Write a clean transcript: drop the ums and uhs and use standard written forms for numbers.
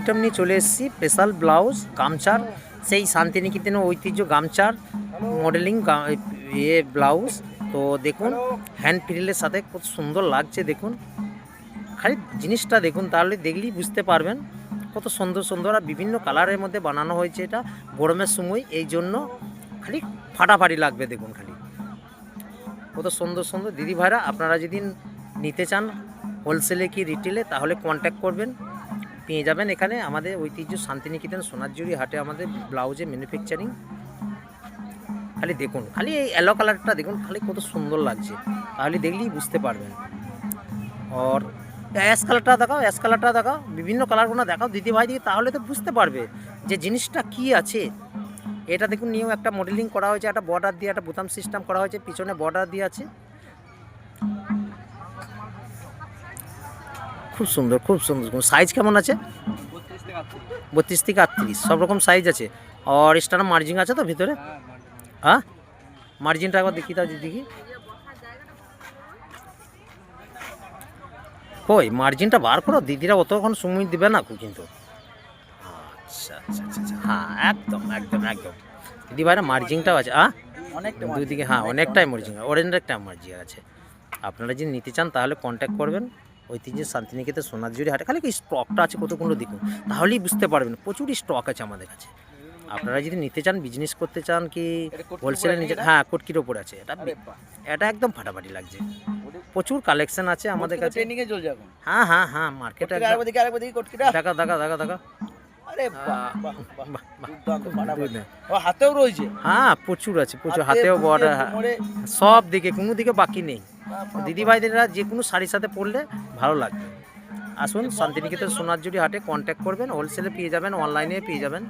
Item নিয়ে চলে এসেছি। স্পেশাল ব্লাউজ গামছার, সেই শান্তিনিকেতনের ঐতিহ্য গামছার মডেলিং ব্লাউজ। তো দেখুন হ্যান্ড ফ্রিলের সাথে কত সুন্দর লাগছে। দেখুন খালি জিনিসটা দেখুন, তাহলে দেখলেই বুঝতে পারবেন কত সুন্দর সুন্দর আর বিভিন্ন কালারের মধ্যে বানানো হয়েছে। এটা গরমের সময়, এই জন্য খালি ফাটাফাটি লাগবে। দেখুন খালি কত সুন্দর সুন্দর। দিদি ভাইরা আপনারা যদি নিতে চান হোলসেলে কি রিটেলে, তাহলে কন্ট্যাক্ট করবেন, পেয়ে যাবেন। এখানে আমাদের ঐতিহ্য শান্তিনিকেতন সোনারজুরি হাটে আমাদের ব্লাউজে ম্যানুফ্যাকচারিং। খালি দেখুন, খালি এই येलो কালারটা দেখুন, খালি কত সুন্দর লাগছে, তাহলে দেখলেই বুঝতে পারবেন। আর অ্যাশ কালারটা দেখাও, অ্যাশ কালারটা দেখাও, বিভিন্ন কালারগুলো দেখাও দিদি ভাই দিকে, তাহলে তো বুঝতে পারবে যে জিনিসটা কি আছে। এটা দেখুন নিয়েও একটা মডেলিং করা হয়েছে, একটা বর্ডার দিয়ে একটা বোতাম সিস্টেম করা হয়েছে, পিছনে বর্ডার দিয়ে আছে। খুব সুন্দর, খুব সুন্দর। সাইজ কেমন আছে? 32 থেকে 38 সব রকম সাইজ আছে। আর এক্সট্রা মার্জিন আছে তো ভিতরে? হ্যাঁ, মার্জিনটা একবার দেখি, তা দেখি কই মার্জিনটা বার করো। দিদিরা অতক্ষণ সময় দিবে না কিন্তু। আচ্ছা আচ্ছা আচ্ছা আচ্ছা, হ্যাঁ একদম একদম একদম। দিদি ভাইরা মার্জিনটাও আছে। অনেকটা দুই দিকে হ্যাঁ অনেকটাই মার্জিন, অনেকটা মার্জিন আছে। আপনারা যদি নিতে চান তাহলে কন্ট্যাক্ট করবেন ঐতিহ্য শান্তিনিকেতন সোনারজুরি হাটে। খালি কি স্টকটা আছে কতগুলো দেখুন, তাহলেই বুঝতে পারবেন। প্রচুর স্টক আছে আমাদের কাছে। আপনারা যদি নিতে চান, বিজনেস করতে চান কি হোলসেলে নিতে, হ্যাঁ কোটকির ওপরে আছে। এটা একদম ফাটাফাটি লাগছে। প্রচুর কালেকশন আছে আমাদের কাছে। ট্রেনিংয়ে চলছে এখন। হ্যাঁ হ্যাঁ হ্যাঁ, মার্কেটে আরেকবার দেখি কোটকিটা। দেখা দেখা দেখা দেখা। আরে বাহ বাহ বাহ, দুর্দান্ত ফাটাফাটি। ও হাতেও রয়েছে। হ্যাঁ প্রচুর আছে, প্রচুর হাতেও বড়, সব দিকে কোনো দিকে বাকি নেই। দিদি ভাইদেরা যে কোনো শাড়ির সাথে পরলে ভালো লাগবে। আসুন শান্তিনিকেতন সোনারজুরি হাটে কন্ট্যাক্ট করবেন, হোলসেলে পেয়ে যাবেন, অনলাইনে পেয়ে যাবেন।